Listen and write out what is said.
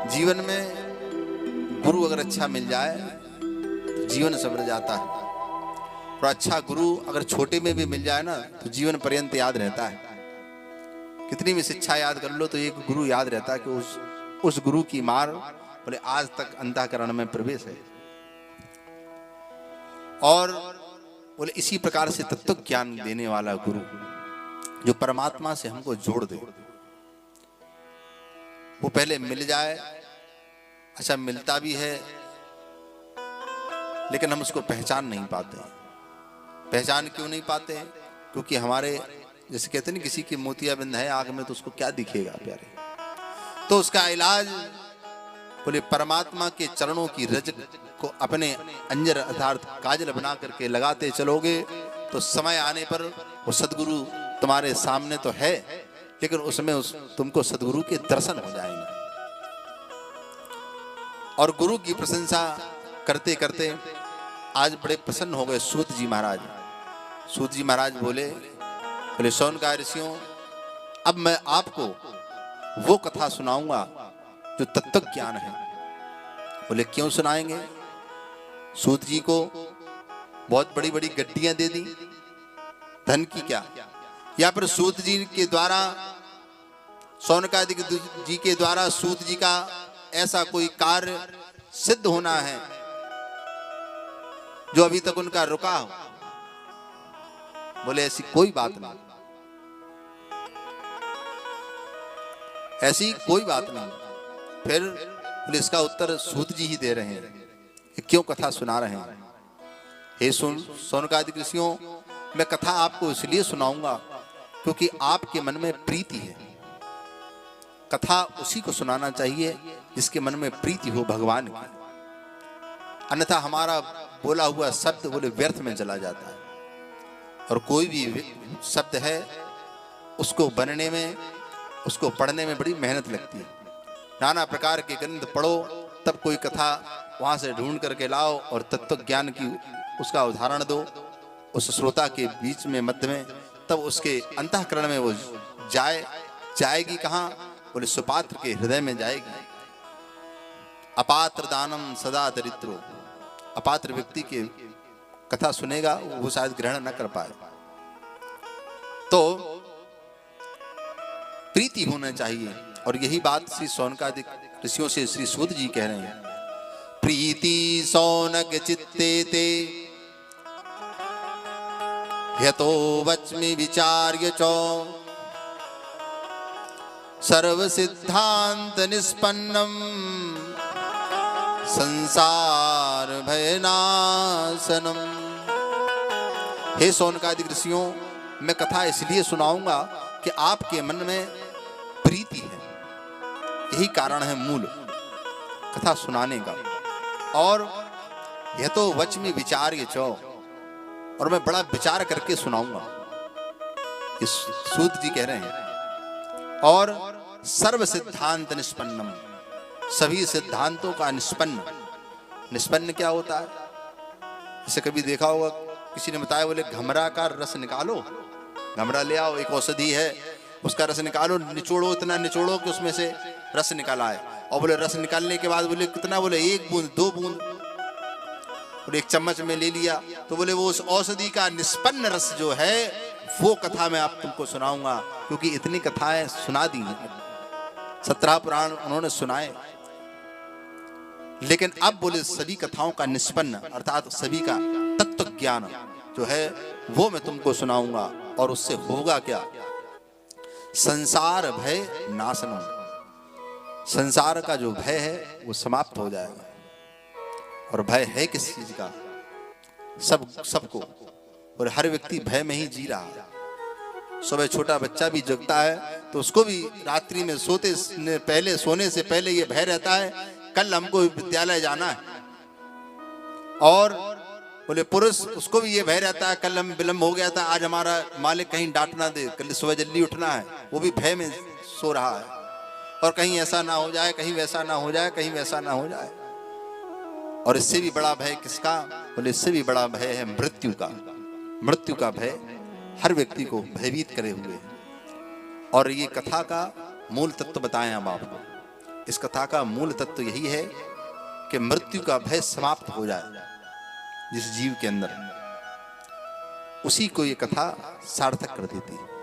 जीवन में गुरु अगर अच्छा मिल जाए तो जीवन संवर जाता है, और अच्छा गुरु अगर छोटे में भी मिल जाए ना तो जीवन पर्यंत याद रहता है। कितनी भी शिक्षा याद कर लो तो एक गुरु याद रहता है कि उस गुरु की मार बोले आज तक अंतःकरण में प्रवेश है। और बोले इसी प्रकार से तत्व ज्ञान देने वाला गुरु जो परमात्मा से हमको जोड़ दे, वो पहले मिल जाए। अच्छा मिलता भी है लेकिन हम उसको पहचान नहीं पाते। पहचान क्यों नहीं पाते? क्योंकि हमारे जैसे कहते हैं ना किसी की मोतियाबिंद है आग में तो उसको क्या दिखेगा प्यारे। तो उसका इलाज बोले परमात्मा के चरणों की रज को अपने अंजर अर्थात काजल बना करके लगाते चलोगे तो समय आने पर वो सदगुरु तुम्हारे सामने तो है, लेकिन उसमें तुमको सदगुरु के दर्शन हो जाएंगे। और गुरु की प्रशंसा करते करते आज बड़े प्रसन्न हो गए सूत जी महाराज। सूत जी महाराज बोले शौनकादिक ऋषियों, अब मैं आपको वो कथा सुनाऊंगा जो तत्व ज्ञान है। बोले क्यों सुनाएंगे? सूत जी को बहुत बड़ी बड़ी गड्डियां दे दी, धन की क्या, या फिर सूत जी के द्वारा शौनकादिक जी के द्वारा सूत जी का ऐसा कोई कार्य सिद्ध होना है जो अभी तक उनका रुका हो? बोले ऐसी कोई बात नहीं, ऐसी कोई बात नहीं। फिर इसका उत्तर सूत जी ही दे रहे हैं, क्यों कथा सुना रहे हैं। हे शौनकादिक ऋषियों, मैं कथा आपको इसलिए सुनाऊंगा क्योंकि आपके मन में प्रीति है। कथा उसी को सुनाना चाहिए जिसके मन में प्रीति हो भगवान की, अन्यथा हमारा बोला हुआ शब्द बोले व्यर्थ में चला जाता है। और कोई भी शब्द है उसको बनने में, उसको पढ़ने में बड़ी मेहनत लगती है। नाना प्रकार के ग्रंथ पढ़ो तब कोई कथा वहां से ढूंढ करके लाओ और तत्व ज्ञान की उसका उदाहरण दो उस श्रोता के बीच में मध्य में, तब उसके अंतःकरण में वो जाएगी कहाँ? बोले सुपात्र के हृदय में जाएगी। अपात्र दानम सदा दरिद्रो, अपात्र व्यक्ति के कथा सुनेगा वो शायद ग्रहण न कर पाए। तो प्रीति होना चाहिए, और यही बात श्री शौनकादिक ऋषियों से श्री सूत जी कह रहे हैं। प्रीति शौनक चित्ते ते यतो वच्मि विचार्य चो सर्व सिद्धांत निष्पन्नम संसार भयनाशनम। हे शौनकादिक ऋषियों, मैं कथा इसलिए सुनाऊंगा कि आपके मन में प्रीति है, यही कारण है मूल कथा सुनाने का। और यह तो वच में विचार्य चो, और मैं बड़ा विचार करके सुनाऊंगा, इस सूत जी कह रहे हैं। और सर्व सिद्धांत निष्पन्नम, सभी सिद्धांतों का निष्पन्न। निष्पन्न क्या होता है? जैसे कभी देखा होगा किसी ने बताया, बोले घमरा का रस निकालो, घमरा ले आओ, एक औषधि है, उसका रस निकालो, निचोड़ो, इतना निचोड़ो कि उसमें से रस निकाला है। और बोले रस निकालने के बाद बोले कितना? बोले 1 बूंद 2 बूंद, बोले 1 चम्मच में ले लिया। तो बोले वो उस औषधि का निष्पन्न रस जो है वो कथा मैं आप तुमको सुनाऊंगा, क्योंकि इतनी कथाएं सुना दी हैं, 17 पुराण उन्होंने सुनाए। लेकिन अब बोले सभी कथाओं का निष्पन्न अर्थात सभी का तत्व ज्ञान जो है वो मैं तुमको सुनाऊंगा। और उससे होगा क्या? संसार भय नाशनम, संसार का जो भय है वो समाप्त हो जाएगा। और भय है किस चीज का? सबको, और हर व्यक्ति भय में ही जी रहा है। सुबह छोटा बच्चा भी जगता है तो उसको भी रात्रि में सोने से पहले ये भय रहता है कल हमको विद्यालय जाना है। और बोले पुरुष, उसको भी ये भय रहता है कल हम विलंब हो गया था, आज हमारा मालिक कहीं डांट ना दे, कल सुबह जल्दी उठना है, वो भी भय में सो रहा है। और कहीं ऐसा ना हो जाए, कहीं वैसा ना हो जाए, कहीं वैसा ना हो जाए। और इससे भी बड़ा भय किसका? बोले इससे भी बड़ा भय है मृत्यु का। मृत्यु का भय हर व्यक्ति को भयभीत करे हुए। और ये कथा का मूल तत्व बताएं हम आपको। इस कथा का मूल तत्व यही है कि मृत्यु का भय समाप्त हो जाए जिस जीव के अंदर, उसी को ये कथा सार्थक कर देती है।